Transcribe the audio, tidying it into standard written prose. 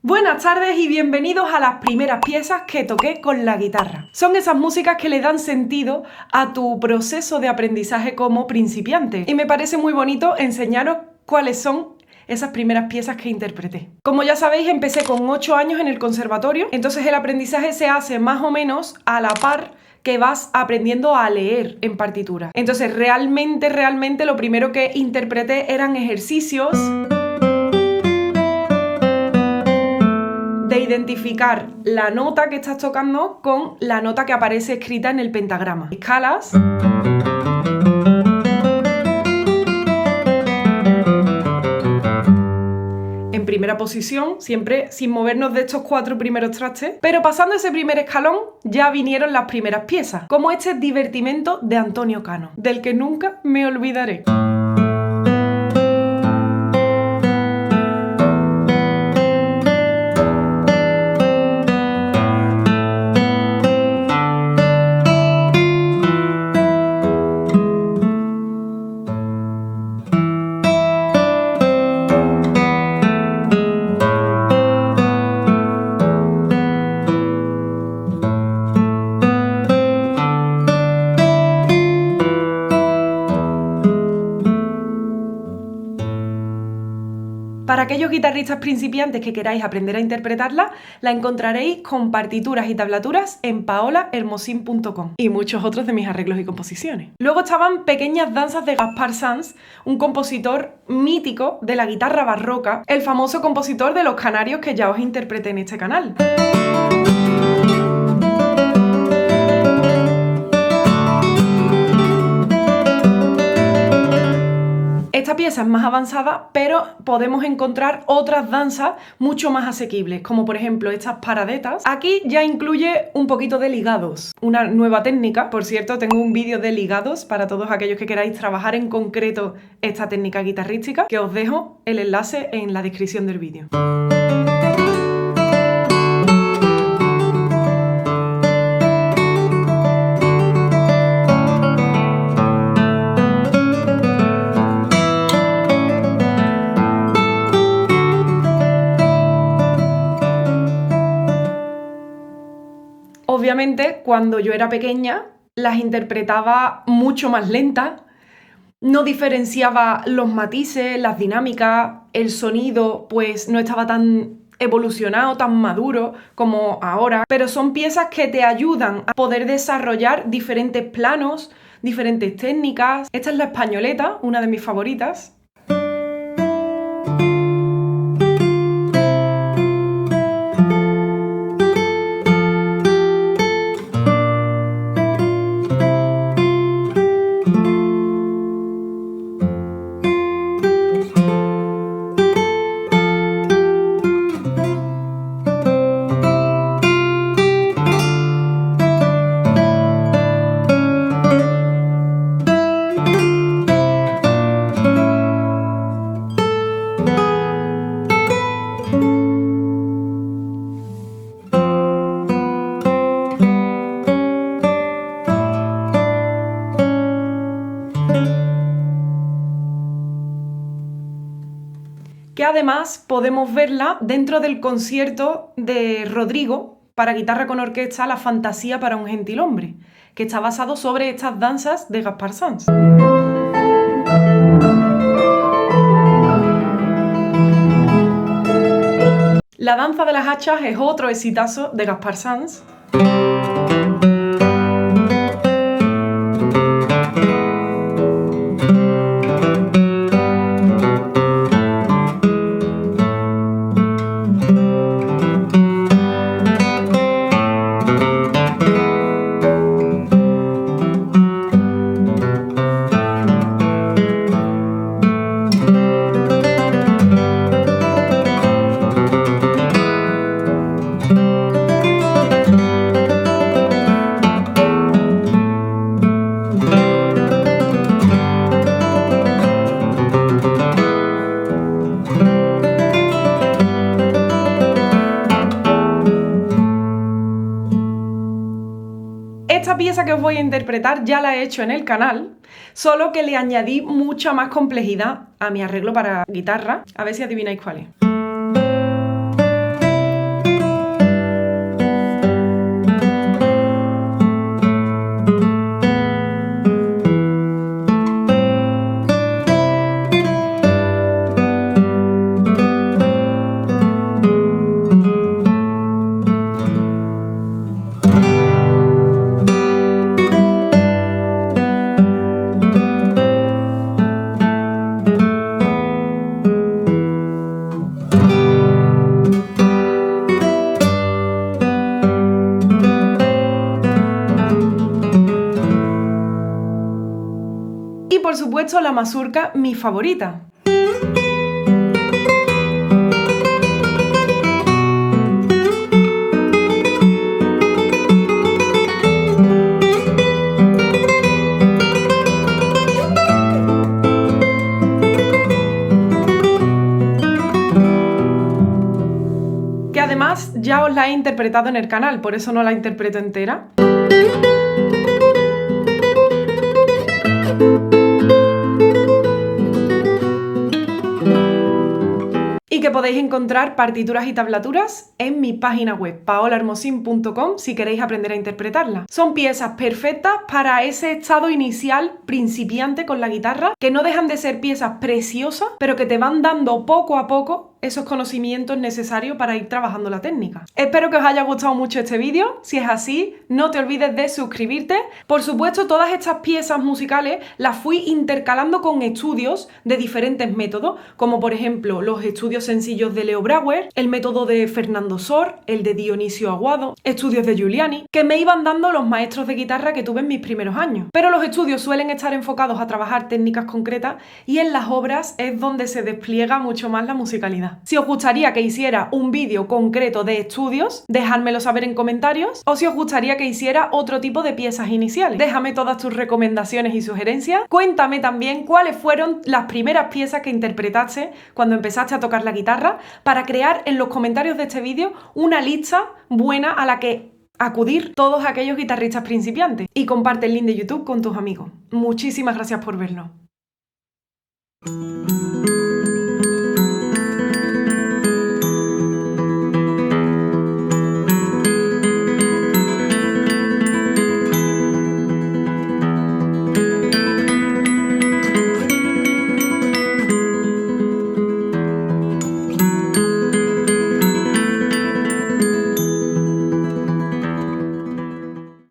Buenas tardes y bienvenidos a las primeras piezas que toqué con la guitarra. Son esas músicas que le dan sentido a tu proceso de aprendizaje como principiante. Y me parece muy bonito enseñaros cuáles son esas primeras piezas que interpreté. Como ya sabéis, empecé con 8 años en el conservatorio, entonces el aprendizaje se hace más o menos a la par que vas aprendiendo a leer en partitura. Entonces realmente lo primero que interpreté eran ejercicios de identificar la nota que estás tocando con la nota que aparece escrita en el pentagrama. Escalas. En primera posición, siempre sin movernos de estos 4 primeros trastes. Pero pasando ese primer escalón, ya vinieron las primeras piezas, como este Divertimento de Antonio Cano, del que nunca me olvidaré. Para aquellos guitarristas principiantes que queráis aprender a interpretarla, la encontraréis con partituras y tablaturas en paolahermosin.com y muchos otros de mis arreglos y composiciones. Luego estaban Pequeñas danzas de Gaspar Sanz, un compositor mítico de la guitarra barroca, el famoso compositor de Los Canarios que ya os interpreté en este canal. Esta pieza es más avanzada, pero podemos encontrar otras danzas mucho más asequibles, como por ejemplo estas paradetas. Aquí ya incluye un poquito de ligados, una nueva técnica. Por cierto, tengo un vídeo de ligados para todos aquellos que queráis trabajar en concreto esta técnica guitarrística, que os dejo el enlace en la descripción del vídeo. Obviamente, cuando yo era pequeña, las interpretaba mucho más lentas, no diferenciaba los matices, las dinámicas, el sonido, pues no estaba tan evolucionado, tan maduro como ahora, pero son piezas que te ayudan a poder desarrollar diferentes planos, diferentes técnicas. Esta es la españoleta, una de mis favoritas. Que además podemos verla dentro del concierto de Rodrigo para guitarra con orquesta La fantasía para un gentilhombre, que está basado sobre estas danzas de Gaspar Sanz. La danza de las hachas es otro exitazo de Gaspar Sanz. Esta pieza que os voy a interpretar ya la he hecho en el canal, solo que le añadí mucha más complejidad a mi arreglo para guitarra. A ver si adivináis cuál es. por supuesto la mazurca, mi favorita. Que además ya os la he interpretado en el canal, por eso no la interpreto entera. Y que podéis encontrar partituras y tablaturas en mi página web paolahermosin.com si queréis aprender a interpretarla. Son piezas perfectas para ese estado inicial principiante con la guitarra, que no dejan de ser piezas preciosas, pero que te van dando poco a poco esos conocimientos necesarios para ir trabajando la técnica. Espero que os haya gustado mucho este vídeo. Si es así, no te olvides de suscribirte. Por supuesto, todas estas piezas musicales las fui intercalando con estudios de diferentes métodos, como por ejemplo los estudios sencillos de Leo Brouwer, el método de Fernando Sor, el de Dionisio Aguado, estudios de Giuliani, que me iban dando los maestros de guitarra que tuve en mis primeros años. Pero los estudios suelen estar enfocados a trabajar técnicas concretas y en las obras es donde se despliega mucho más la musicalidad. Si os gustaría que hiciera un vídeo concreto de estudios, dejádmelo saber en comentarios, o si os gustaría que hiciera otro tipo de piezas iniciales. Déjame todas tus recomendaciones y sugerencias. Cuéntame también cuáles fueron las primeras piezas que interpretaste cuando empezaste a tocar la guitarra, para crear en los comentarios de este vídeo una lista buena a la que acudir todos aquellos guitarristas principiantes. Y comparte el link de YouTube con tus amigos. Muchísimas gracias por verlo.